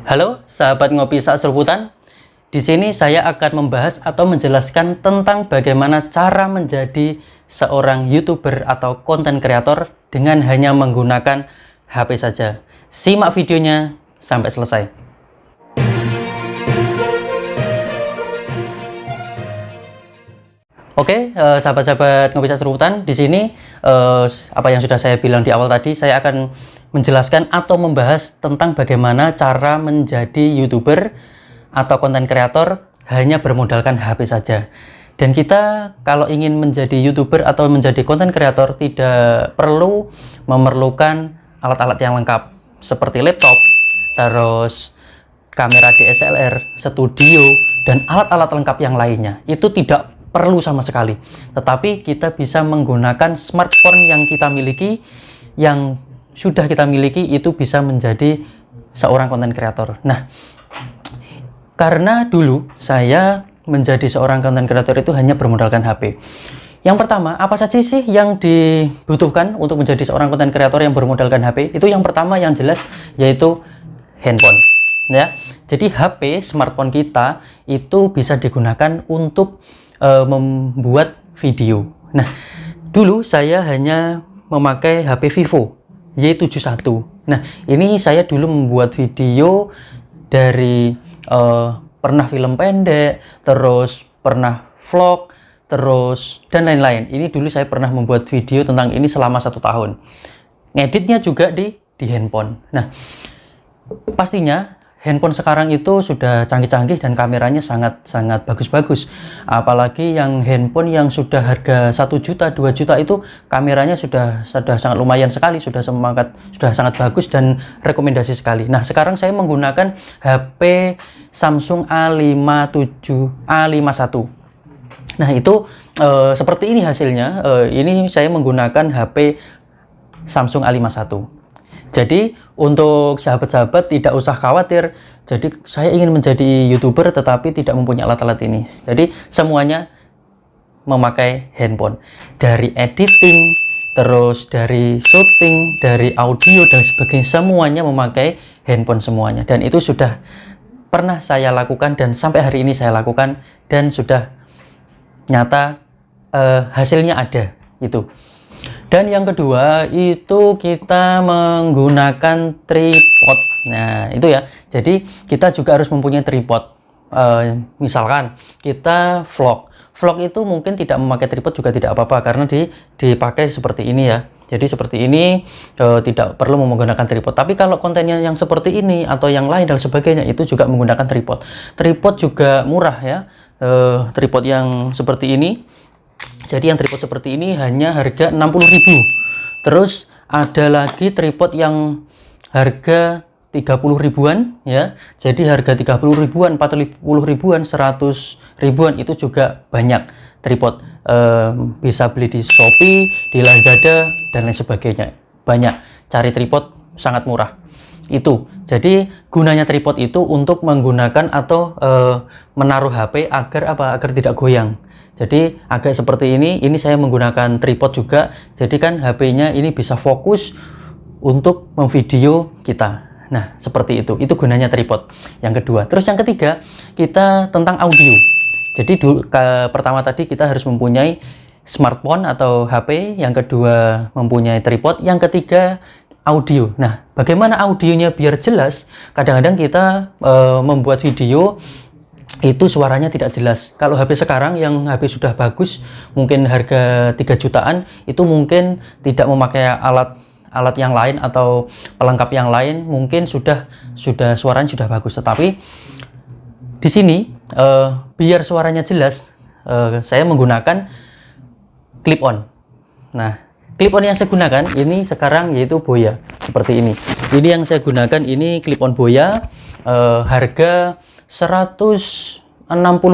Halo, sahabat ngopi saat seruputan. Di sini saya akan membahas atau menjelaskan tentang bagaimana cara menjadi seorang YouTuber atau konten kreator dengan hanya menggunakan HP saja. Simak videonya sampai selesai. Oke, sahabat-sahabat ngopi saat seruputan, di sini apa yang sudah saya bilang di awal tadi, saya akan menjelaskan atau membahas tentang bagaimana cara menjadi YouTuber atau konten kreator hanya bermodalkan HP saja. Dan kita kalau ingin menjadi YouTuber atau menjadi konten kreator tidak perlu memerlukan alat-alat yang lengkap seperti laptop, terus kamera DSLR, studio, dan alat-alat lengkap yang lainnya. Itu tidak perlu sama sekali, tetapi kita bisa menggunakan smartphone yang kita miliki, yang sudah kita miliki, itu bisa menjadi seorang konten kreator. Nah, karena dulu saya menjadi seorang konten kreator itu hanya bermodalkan HP. Yang pertama, apa saja sih yang dibutuhkan untuk menjadi seorang konten kreator yang bermodalkan HP? Itu yang pertama yang jelas yaitu handphone. Ya, jadi HP smartphone kita itu bisa digunakan untuk membuat video. Nah, dulu saya hanya memakai HP Vivo Y71. Nah, ini saya dulu membuat video dari pernah film pendek, terus pernah vlog, terus dan lain-lain. Ini dulu saya pernah membuat video tentang ini selama 1 tahun. Ngeditnya juga di handphone. Nah, pastinya handphone sekarang itu sudah canggih-canggih dan kameranya sangat-sangat bagus-bagus. Apalagi yang handphone yang sudah harga 1 juta, 2 juta itu kameranya sudah sangat lumayan sekali, sudah sangat bagus dan rekomendasi sekali. Nah, sekarang saya menggunakan HP Samsung A51. Nah, itu seperti ini hasilnya. Ini saya menggunakan HP Samsung A51. Jadi untuk sahabat-sahabat tidak usah khawatir. Jadi saya ingin menjadi YouTuber tetapi tidak mempunyai alat-alat ini. Jadi semuanya memakai handphone. Dari editing, terus dari syuting, dari audio dan sebagainya, semuanya memakai handphone semuanya. Dan itu sudah pernah saya lakukan dan sampai hari ini saya lakukan dan sudah nyata hasilnya ada itu. Dan yang kedua itu kita menggunakan tripod. Nah, itu ya. Jadi kita juga harus mempunyai tripod. Misalkan kita vlog. Vlog itu mungkin tidak memakai tripod juga tidak apa-apa karena dipakai seperti ini ya. Jadi seperti ini tidak perlu menggunakan tripod. Tapi kalau kontennya yang seperti ini atau yang lain dan sebagainya itu juga menggunakan tripod. Tripod juga murah ya. Tripod yang seperti ini. Jadi yang tripod seperti ini hanya harga 60.000. Terus ada lagi tripod yang harga 30 ribuan ya. Jadi harga 30 ribuan, 40 ribuan, 100 ribuan itu juga banyak tripod. Bisa beli di Shopee, di Lazada dan lain sebagainya. Banyak. Cari tripod sangat murah. Itu. Jadi gunanya tripod itu untuk menggunakan atau menaruh HP agar tidak goyang. Jadi agak seperti ini saya menggunakan tripod juga. Jadi kan HP-nya ini bisa fokus untuk memvideo kita. Nah, seperti itu. Itu gunanya tripod. Yang kedua. Terus yang ketiga, kita tentang audio. Jadi pertama tadi kita harus mempunyai smartphone atau HP, yang kedua mempunyai tripod, yang ketiga audio. Nah, bagaimana audionya biar jelas? Kadang-kadang kita membuat video itu suaranya tidak jelas. Kalau HP sekarang yang HP sudah bagus, mungkin harga 3 jutaan, itu mungkin tidak memakai alat yang lain atau pelengkap yang lain, mungkin sudah suaranya sudah bagus. Tetapi di sini biar suaranya jelas, saya menggunakan clip on. Nah, clip on yang saya gunakan ini sekarang yaitu Boya seperti ini. Ini yang saya gunakan ini clip on Boya, harga 160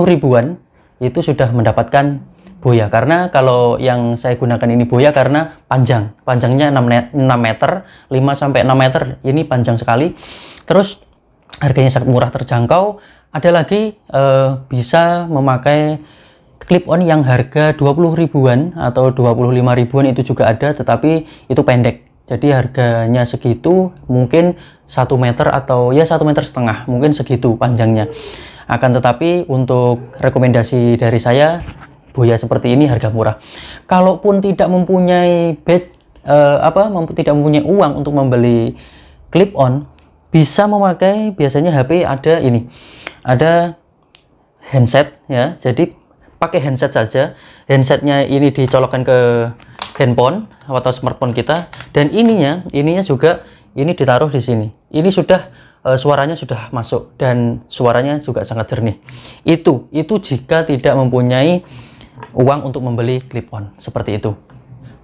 ribuan itu sudah mendapatkan Boya. Karena kalau yang saya gunakan ini Boya karena panjangnya 6 meter, 5 sampai 6 meter, ini panjang sekali. Terus harganya sangat murah, terjangkau. Ada lagi bisa memakai clip on yang harga 20 ribuan atau 25 ribuan itu juga ada, tetapi itu pendek. Jadi harganya segitu, mungkin 1 meter atau ya 1,5 meter, mungkin segitu panjangnya. Akan tetapi untuk rekomendasi dari saya, boya seperti ini harga murah. Kalaupun tidak mempunyai tidak mempunyai uang untuk membeli clip on, bisa memakai biasanya HP ada ini, ada handset ya. Jadi pakai handset saja. Handsetnya ini dicolokkan ke handphone atau smartphone kita, dan ininya juga ini ditaruh di sini. Ini sudah suaranya sudah masuk dan suaranya juga sangat jernih. Itu jika tidak mempunyai uang untuk membeli clip on seperti itu.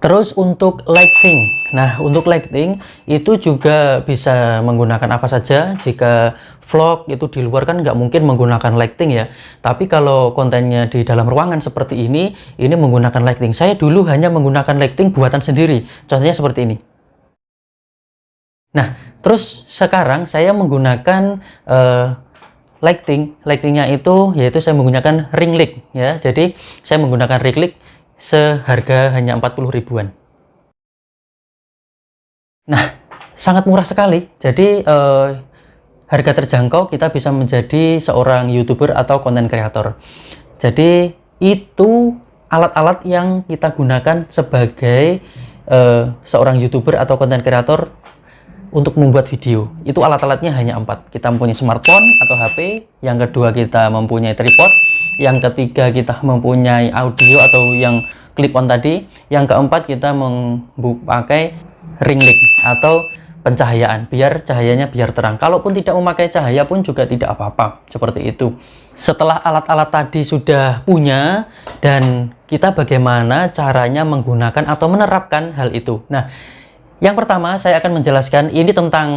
Terus untuk lighting, nah untuk lighting itu juga bisa menggunakan apa saja. Jika vlog itu di luar kan nggak mungkin menggunakan lighting ya, tapi kalau kontennya di dalam ruangan seperti ini menggunakan lighting. Saya dulu hanya menggunakan lighting buatan sendiri, contohnya seperti ini. Nah terus sekarang saya menggunakan lightingnya itu yaitu saya menggunakan ring light ya. Jadi saya menggunakan ring light seharga hanya 40 ribuan. Nah, sangat murah sekali. Jadi harga terjangkau, kita bisa menjadi seorang YouTuber atau konten kreator. Jadi itu alat-alat yang kita gunakan sebagai seorang YouTuber atau konten kreator untuk membuat video. Itu alat-alatnya hanya 4. Kita mempunyai smartphone atau HP, yang kedua kita mempunyai tripod, yang ketiga kita mempunyai audio atau yang clip on tadi, yang keempat kita memakai ring light atau pencahayaan, biar cahayanya biar terang. Kalaupun tidak memakai cahaya pun juga tidak apa-apa, seperti itu. Setelah alat-alat tadi sudah punya, dan kita bagaimana caranya menggunakan atau menerapkan hal itu. Nah, yang pertama saya akan menjelaskan ini tentang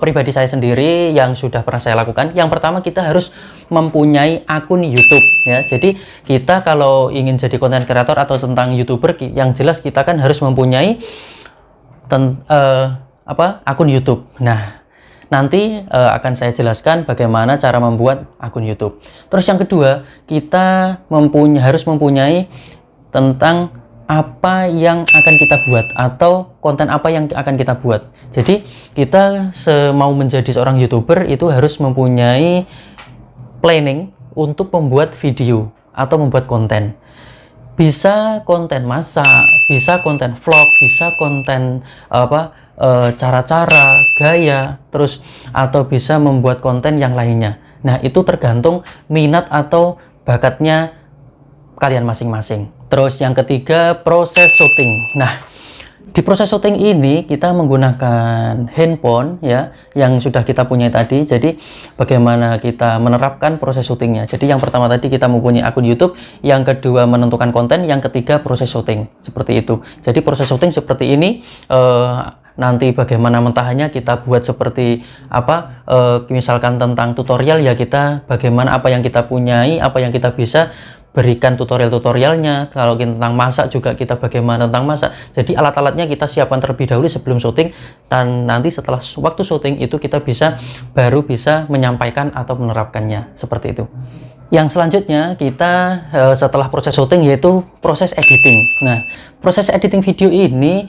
pribadi saya sendiri yang sudah pernah saya lakukan. Yang pertama kita harus mempunyai akun YouTube ya. Jadi kita kalau ingin jadi konten kreator atau tentang YouTuber, yang jelas kita kan harus mempunyai akun YouTube. Nah, nanti akan saya jelaskan bagaimana cara membuat akun YouTube. Terus yang kedua, kita harus mempunyai tentang apa yang akan kita buat atau konten apa yang akan kita buat. Jadi kita mau menjadi seorang YouTuber itu harus mempunyai planning untuk membuat video atau membuat konten. Bisa konten masak, bisa konten vlog, bisa konten cara-cara, gaya, terus atau bisa membuat konten yang lainnya. Nah, itu tergantung minat atau bakatnya kalian masing-masing. Terus yang ketiga, proses syuting. Nah, di proses syuting ini kita menggunakan handphone ya, yang sudah kita punya tadi. Jadi bagaimana kita menerapkan proses syutingnya. Jadi yang pertama tadi kita mempunyai akun YouTube, yang kedua menentukan konten, yang ketiga proses syuting. Seperti itu. Jadi proses syuting seperti ini. Nanti bagaimana mentahannya kita buat seperti apa, misalkan tentang tutorial ya, kita bagaimana apa yang kita punyai, apa yang kita bisa berikan tutorialnya. Kalau tentang masak juga kita bagaimana tentang masak. Jadi alat-alatnya kita siapkan terlebih dahulu sebelum syuting, dan nanti setelah waktu syuting itu kita baru bisa menyampaikan atau menerapkannya seperti itu. Yang selanjutnya kita setelah proses syuting yaitu proses editing. Nah, proses editing video ini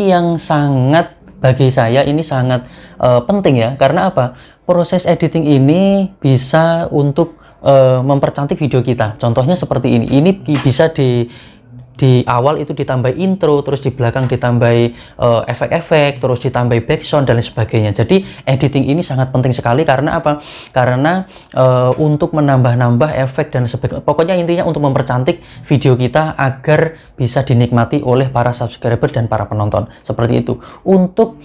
yang sangat bagi saya ini sangat penting ya. Karena apa? Proses editing ini bisa untuk mempercantik video kita. Contohnya seperti ini. Ini bisa di awal itu ditambah intro, terus di belakang ditambah efek-efek, terus ditambah background dan lain sebagainya. Jadi editing ini sangat penting sekali. Karena apa? Karena untuk menambah-nambah efek dan sebagainya. Pokoknya intinya untuk mempercantik video kita agar bisa dinikmati oleh para subscriber dan para penonton. Seperti itu. Untuk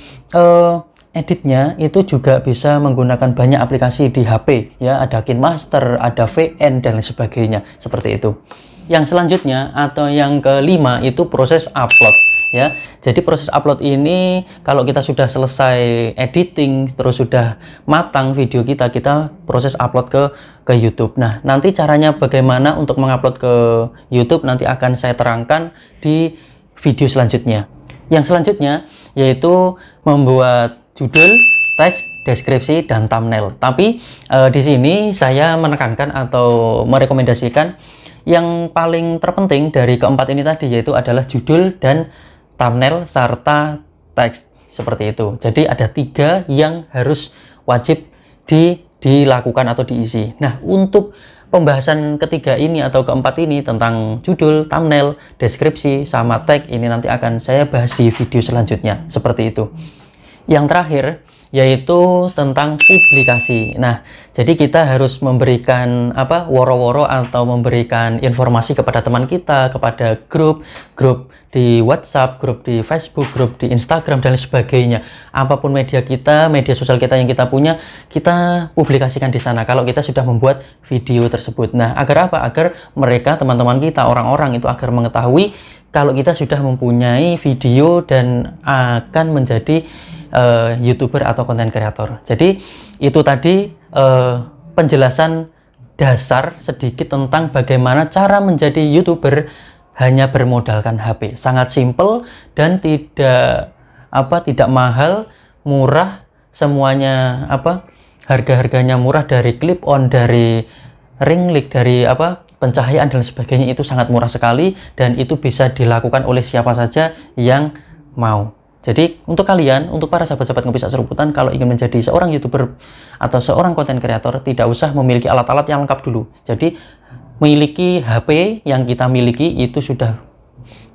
editnya itu juga bisa menggunakan banyak aplikasi di HP ya, ada KineMaster, ada VN dan lain sebagainya, seperti itu. Yang selanjutnya atau yang kelima itu proses upload ya. Jadi proses upload ini kalau kita sudah selesai editing, terus sudah matang video kita proses upload ke YouTube. Nah, nanti caranya bagaimana untuk mengupload ke YouTube nanti akan saya terangkan di video selanjutnya. Yang selanjutnya yaitu membuat judul, teks, deskripsi, dan thumbnail. Tapi di sini saya menekankan atau merekomendasikan yang paling terpenting dari keempat ini tadi, yaitu adalah judul dan thumbnail serta teks seperti itu. Jadi ada 3 yang harus wajib dilakukan atau diisi. Nah, untuk pembahasan ketiga ini atau keempat ini tentang judul, thumbnail, deskripsi, sama tag ini nanti akan saya bahas di video selanjutnya seperti itu. Yang terakhir yaitu tentang publikasi. Nah, jadi kita harus memberikan woro-woro atau memberikan informasi kepada teman kita, kepada grup di WhatsApp, grup di Facebook, grup di Instagram dan sebagainya. Apapun media kita, media sosial kita yang kita punya, kita publikasikan di sana kalau kita sudah membuat video tersebut. Nah, agar apa? Agar mereka, teman-teman kita, orang-orang itu agar mengetahui kalau kita sudah mempunyai video dan akan menjadi YouTuber atau konten kreator. Jadi itu tadi penjelasan dasar sedikit tentang bagaimana cara menjadi YouTuber hanya bermodalkan HP. Sangat simple dan tidak mahal, murah, semuanya harga-harganya murah, dari clip on, dari ring light, dari pencahayaan dan sebagainya, itu sangat murah sekali dan itu bisa dilakukan oleh siapa saja yang mau. Jadi untuk kalian, untuk para sahabat-sahabat Ngopi Sak Seruputan, kalau ingin menjadi seorang YouTuber atau seorang konten kreator, tidak usah memiliki alat-alat yang lengkap dulu. Jadi memiliki HP yang kita miliki itu sudah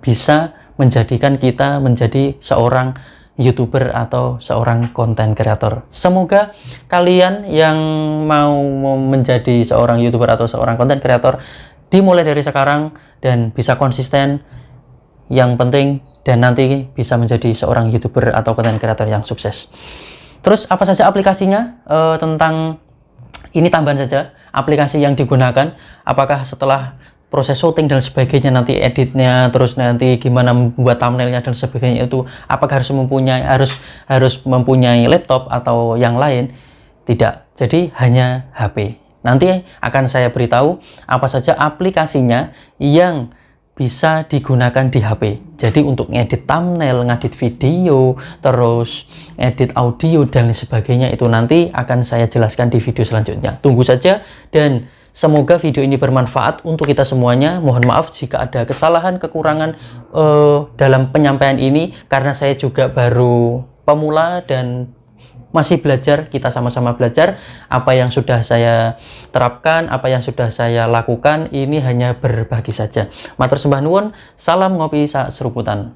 bisa menjadikan kita menjadi seorang YouTuber atau seorang konten kreator. Semoga kalian yang mau menjadi seorang YouTuber atau seorang konten kreator dimulai dari sekarang dan bisa konsisten. Yang penting dan nanti bisa menjadi seorang YouTuber atau konten kreator yang sukses. Terus apa saja aplikasinya? Tentang ini tambahan saja, aplikasi yang digunakan, apakah setelah proses syuting dan sebagainya, nanti editnya, terus nanti gimana membuat thumbnailnya dan sebagainya, itu apakah harus mempunyai laptop atau yang lain? Tidak. Jadi hanya HP. Nanti akan saya beritahu apa saja aplikasinya yang bisa digunakan di HP. Jadi untuk ngedit thumbnail, ngedit video, terus edit audio dan sebagainya, itu nanti akan saya jelaskan di video selanjutnya. Tunggu saja dan semoga video ini bermanfaat untuk kita semuanya. Mohon maaf jika ada kesalahan, kekurangan dalam penyampaian ini, karena saya juga baru pemula dan masih belajar. Kita sama-sama belajar. Apa yang sudah saya terapkan, apa yang sudah saya lakukan, ini hanya berbagi saja. Matur sembah nuwun, salam Ngopi Sak Seruputan.